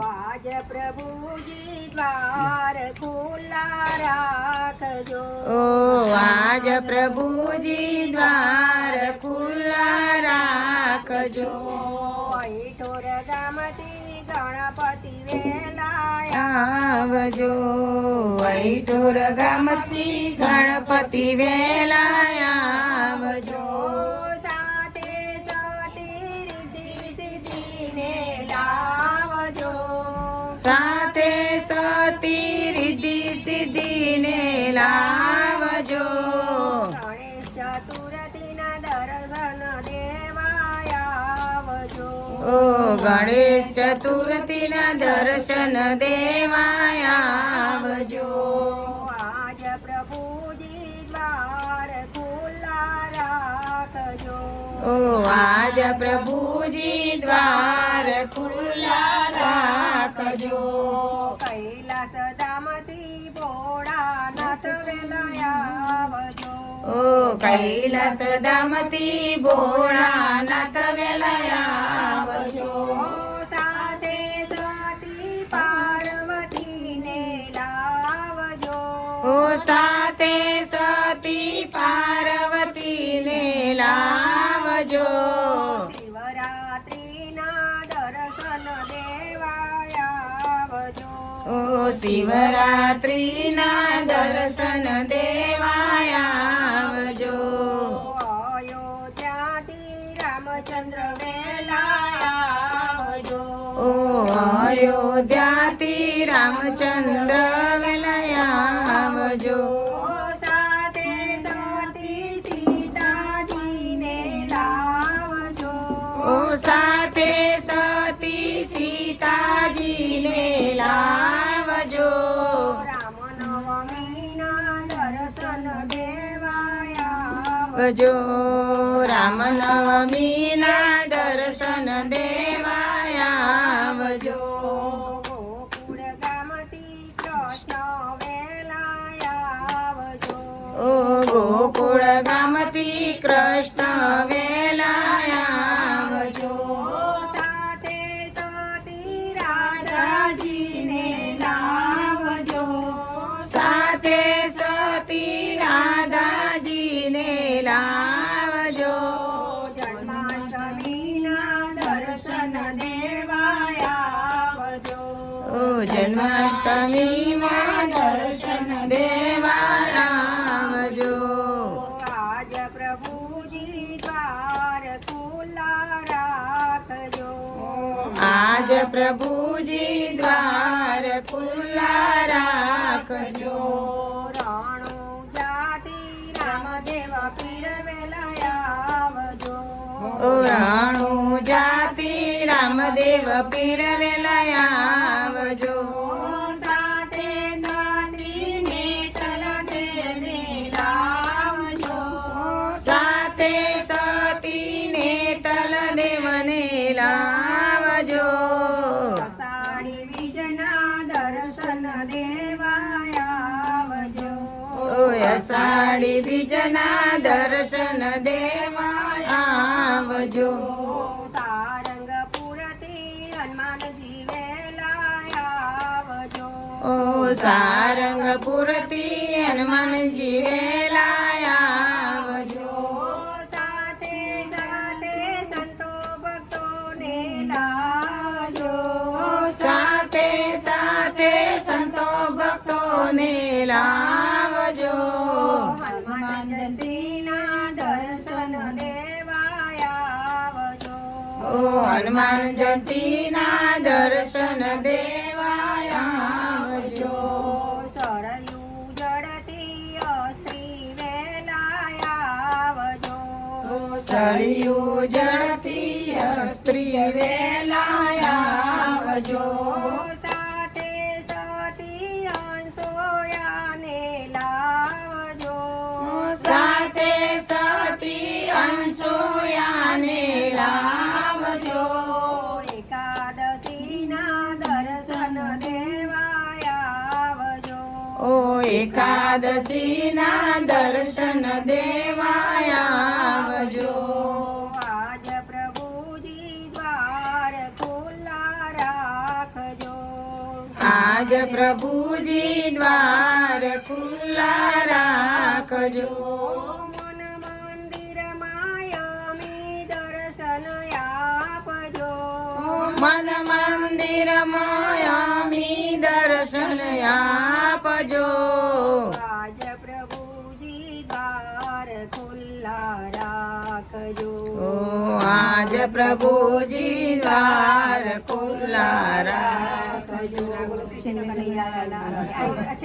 આજ પ્રભુજી દ્વાર ખુલ્લા રાખજો આજ પ્રભુજી દ્વાર ખુલ્લા રાખજો ઈઠોર ગામથી ગણપતિ વેલા આવજો ઈઠોર ગામથી ગણપતિ વેલા આવજો સાથે સતી રિદ્ધિ સિદ્ધિને લાવજો સાથે સતી રિદ્ધિ સિદ્ધિને લાવજો ગણેશ ચતુર્થીના દર્શન દેવાય આવજો ગણેશ ચતુર્થીના દર્શન દેવાય આવજો આજ પ્રભુજી દ્વાર ખુલ્લા રાખજો આજ પ્રભુજી દ્વાર ખુલ્લા રાખજો કૈલાસ ધામથી ભોળાનાથ વેલા આવજો કૈલાસ ધામથી ભોળાનાથ વેલા આવજો સાથે સતી પાર્વતીને લાવજો સાથે સતી પાર્વતીને લાવજો શિવરાત્રિના દર્શન દેવાય આવજો શિવરાત્રિના દર્શન દેવાય આવજો અયોધ્યાથી રામચંદ્ર વેલા આવજો અયોધ્યાથી રામચંદ્ર વેલા આવજો સાથે સતી સીતાજીને લાવજો સાથે સતી સીતાજીને લાવજો રામનવમીના દર્શન દેવાય આવજો રામનવમીના દર્શન દેવાય આવજો ગોકુળ ગામથી કૃષ્ણ વેલા આવજો ગોકુળ ગામથી કૃષ્ણ વેલા આવજો સાથે સતી રાધાજીને લાવજો સાથે સતી રાધાજીને લાવજો જન્માષ્ટમીના દર્શન દેવાય આવજો જન્માષ્ટમીમાં દર્શન દેવાય આવજો આજ પ્રભુજી દ્વાર ખુલ્લા રાખજો આજ પ્રભુજી દ્વાર ખુલ્લા રાખજો રાણો જાતિ રામદેવ પીર વેલા આવજો રાણુ જાતિ રામદેવ પીર વેલા આવજો સાથે સતીને તલ દેવને લાવજો સાથે સતીને તલ દેવને લાવજો અષાઢી બીજના દર્શન દેવાય આવજો અષાઢી બીજના દર્શન દેવાય આવજો સારંગપુરથી હનુમાનજી વેલા આવજો સારંગપુરથી હનુમાનજી વેલા આવજો સાથે સાથે સંતો ભક્તોને લાવજો સાથે સાથે સંતો ભક્તોને લાવજો હનુમાન જયંતીના દર્શન દેવાય આવજો હનુમાન જયંતીના દર્શન દેવાય આવજો સરયુ જળથી અસ્ત્રી વેલા આવજો સળિયું જળથી સ્ત્રી વેલા આવજો સાથે સતી અંશોયાને લાવજો સાથે સતી અંસુયાને લાવજો એકાદશીના દર્શન દેવાય આવજો એકાદશીના દર્શન દેવાય આવજો આજ પ્રભુજી દ્વાર ખુલ્લા રાખજો આજ પ્રભુજી દ્વાર ખુલ્લા રાખજો મન મંદિરમાં અમી દર્શન આપજો મન મંદિરમાં અમી દર્શન આપજો આજ પ્રભુજી દ્વાર ખુલ્લા રાખજો આજ પ્રભુજી દ્વાર ખુલ્લા રાખજો બોલો કૃષ્ણ કનૈયા લાલ.